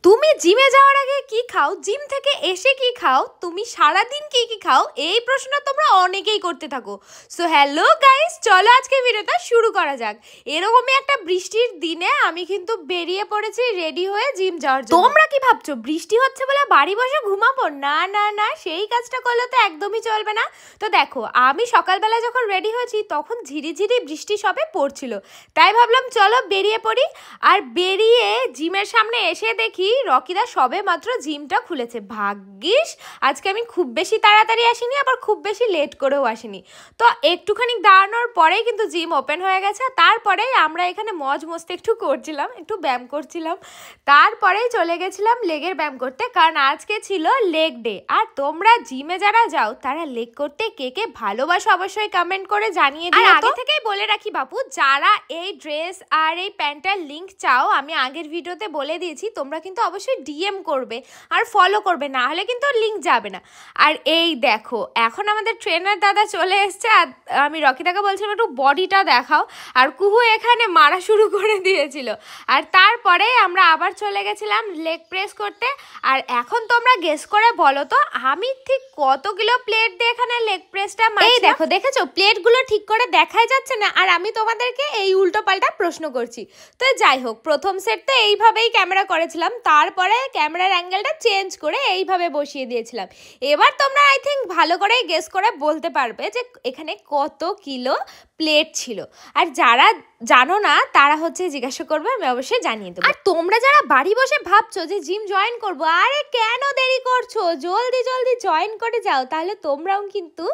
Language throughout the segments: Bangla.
তুমি জিমে যাওয়ার আগে কি খাও, জিম থেকে এসে কি খাও, তুমি সারাদিন কি কি খাও, এই প্রশ্নটা তোমরা অনেকেই করতে থাকো। সো হ্যালো গাইস, চলো আজকে ভিডিওটা শুরু করা যাক। এরকমই একটা বৃষ্টির দিনে আমি কিন্তু বেরিয়ে পড়েছি রেডি হয়ে জিম যাওয়ার জন্য। তোমরা কি ভাবছো বৃষ্টি হচ্ছে বলে বাড়ি বসে ঘুমাবো? না না না, সেই কাজটা করলে তো একদমই চলবে না। তো দেখো, আমি সকালবেলা যখন রেডি হয়েছি তখন ঝিরিঝিরি বৃষ্টি সবে পড়ছিল, তাই ভাবলাম চলো বেরিয়ে পড়ি। আর বেরিয়ে জিমের সামনে এসে দেখি রকিদা সবে মাত্র জিমটা খুলেছে। ভাগ্যিস আজকে আমি খুব বেশি তাড়াতাড়ি আসিনি, আবার খুব বেশি লেট করেও আসিনি। তো একটুখানি দাঁড়ানোর পরেই কিন্তু জিম ওপেন হয়ে গেছে। তারপরেই আমরা এখানে মজ মস্তি একটু করছিলাম, একটু ব্যায়াম করছিলাম। তারপরেই চলে গেছিলাম লেগের ব্যায়াম করতে, কারণ আজকে ছিল লেগ ডে। আর তোমরা জিমে যারা যাও তারা লেগ করতে কে কে ভালোবাসো অবশ্যই কমেন্ট করে জানিয়ে দিও। আগে থেকেই বলে রাখি বাপু, যারা এই ড্রেস আর এই প্যান্টটার লিঙ্ক চাও, আমি আগের ভিডিওতে বলে দিয়েছি, তোমরা কিন্তু অবশ্যই ডিএম করবে আর ফলো করবে, না হলে কিন্তু লিঙ্ক যাবে না। আর এই দেখো, এখন আমাদের ট্রেনার দাদা চলে এসছে। আর আমি রকিদাকে বলছিলাম একটু বডিটা দেখাও, আর কুহু এখানে মারা শুরু করে দিয়েছিল। আর তারপরে আমরা আবার চলে গেছিলাম লেগ প্রেস করতে। আর এখন তোমরা গেস করে বলো তো, আমি ঠিক কত কিলো প্লেট দিয়ে এখানে লেগ প্রেসটা মারছি। এই দেখো, দেখেছো প্লেটগুলো ঠিক করে দেখাই যাচ্ছে না, আর আমি তোমাদেরকে এই উল্টো পাল্টা প্রশ্ন করছি। তো যাই হোক, প্রথম সেট তো এইভাবেই ক্যামেরা করেছিলাম, তারপরে ক্যামেরার অ্যাঙ্গেলটা চেঞ্জ করে এইভাবে বসিয়ে দিয়েছিলাম। এবার তোমরা আই থিঙ্ক ভালো করেই গেস করে বলতে পারবে যে এখানে কত কিলো প্লেট ছিল। আর যারা জানো না তারা হচ্ছে জিজ্ঞাসা করবে, আমি অবশ্যই জানিয়ে দেবো। আর তোমরা যারা বাড়ি বসে ভাবছো যে জিম জয়েন করবো, আরে কেন দেরি করছো, জলদি জলদি জয়েন করে যাও, তাহলে তোমরাও কিন্তু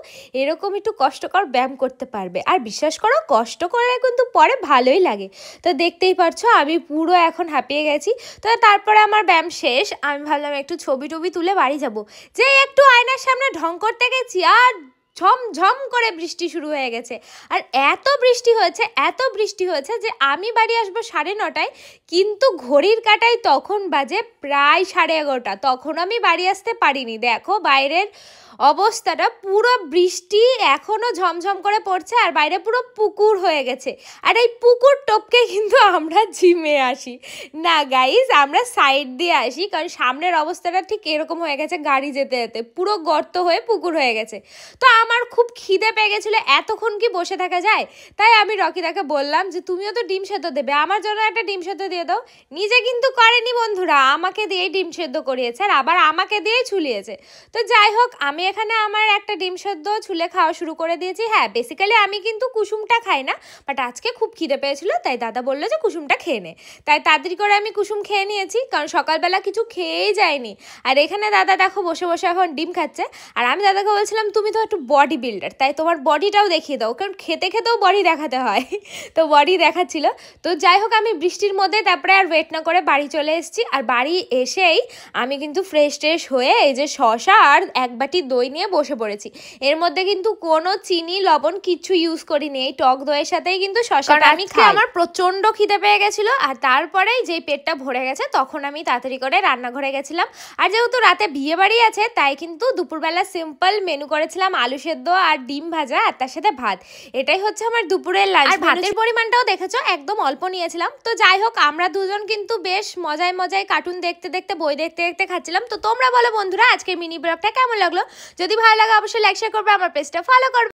এরকম একটু কষ্টকর ব্যায়াম করতে পারবে। আর বিশ্বাস করো, কষ্ট করে কিন্তু পরে ভালোই লাগে। তো দেখতেই পারছো আমি পুরো এখন হাঁপিয়ে গেছি। তো তারপরে আমার ব্যায়াম শেষ, আমি ভাবলাম একটু ছবি টবি তুলে বাড়ি যাব। যে একটু আয়নার সামনে ঢং করতে গেছি, আর ঝমঝম করে বৃষ্টি শুরু হয়ে গেছে। আর এত বৃষ্টি হয়েছে যে আমি বাড়ি আসবো 9:30, কিন্তু ঘড়ির কাঁটায় তখন বাজে প্রায় 11:30। তখন আমি বাড়ি আসতে পারিনি। দেখো বাইরের অবস্থাটা, পুরো বৃষ্টি এখনো ঝমঝম করে পড়ছে, আর বাইরে পুরো পুকুর হয়ে গেছে। আর এই পুকুর টপকে কিন্তু আমরা জিমে আসি না গাইস, আমরা সাইড দিয়ে আসি, কারণ সামনের অবস্থাটা ঠিক এরকম হয়ে গেছে, গাড়ি যেতে যেতে পুরো গর্ত হয়ে পুকুর হয়ে গেছে। তো আমার খুব খিদে পেয়ে গেছিলো, এতক্ষণ কি বসে থাকা যায়? তাই আমি রকিদাকে বললাম যে তুমিও তো ডিম সেদ্ধ দেবে, আমার জন্য একটা ডিম সেদ্ধ দিয়ে দাও। নিজে কিন্তু করেনি বন্ধুরা, আমাকে দিয়েই ডিম সেদ্ধ করিয়েছে, আর আবার আমাকে দিয়েই ছুলিয়েছে। তো যাই হোক, আমি এখানে আমার একটা ডিম সেদ্ধ ছুলে খাওয়া শুরু করে দিয়েছি। হ্যাঁ, বেসিক্যালি আমি কিন্তু কুসুমটা খাই না, বাট আজকে খুব খিদে পেয়েছিল, তাই দাদা বললো যে কুসুমটা খেয়ে নে। তাই তাড়াতাড়ি করে আমি কুসুম খেয়ে নিয়েছি, কারণ সকালবেলা কিছু খেয়েই যায়নি। আর এখানে দাদা দেখো বসে বসে এখন ডিম খাচ্ছে। আর আমি দাদাকে বলছিলাম তুমি তো একটু বডি বিল্ডার, তাই তোমার বডিটাও দেখিয়ে দাও, কারণ খেতে খেতেও বডি দেখাতে হয়। তো বডি দেখাচ্ছিল। তো যাই হোক, আমি বৃষ্টির মধ্যে তারপরে আর ওয়েট না করে বাড়ি চলে এসেছি। আর বাড়ি এসেই আমি কিন্তু ফ্রেশ ট্রেশ হয়ে এই যে শসা আর এক বাটি দই নিয়ে বসে পড়েছি। এর মধ্যে কিন্তু কোনো চিনি লবণ কিছু ইউজ করিনি, এই টক দইয়ের সাথেই কিন্তু শসাটা আমি খাই। আমার প্রচন্ড খিদে পেয়ে গেছিল, আর তারপরেই যেই পেটটা ভরে গেছে তখন আমি তাড়াতাড়ি করে রান্নাঘরে গেছিলাম। আর যেহেতু রাতে বিয়ে বাড়ি আছে, তাই কিন্তু দুপুরবেলা সিম্পল মেনু করেছিলাম, আলু সেদ্ধ আর ডিম ভাজা, আর তার সাথে ভাত। এটাই হচ্ছে আমার দুপুরের লাঞ্চ। আর ভাতের পরিমাণটাও দেখেছো, একদম অল্প নিয়েছিলাম। তো যাই হোক, আমরা দুজন কিন্তু বেশ মজায় মজায় কার্টুন দেখতে দেখতে, বই দেখতে দেখতে খাচ্ছিলাম। তো তোমরা বলো বন্ধুরা, আজকের মিনি ব্লগটা কেমন লাগলো? যদি ভালো লাগে অবশ্যই লাইক শেয়ার করবে, আমার পেজটা ফলো করবে।